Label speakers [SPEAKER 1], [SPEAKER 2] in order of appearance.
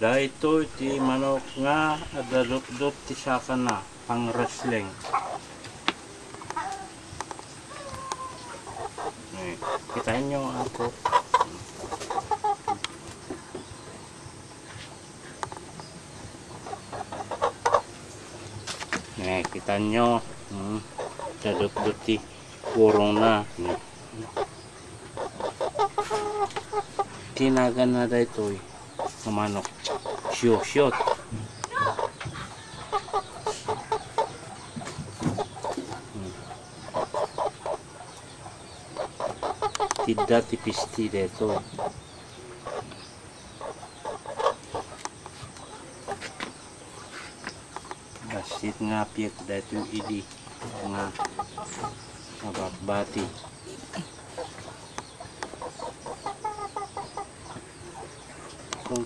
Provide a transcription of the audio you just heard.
[SPEAKER 1] Dahito iti manok nga adadot-dot ti saka na pang wrestling. Kitahin nyo ako. Kita nyo. Dadot-dot ti kurong na. Tinagan na dahito ng manok. Shot. Tidak tipisti dito. Basit nga piyak dito idi nga nababati. Kung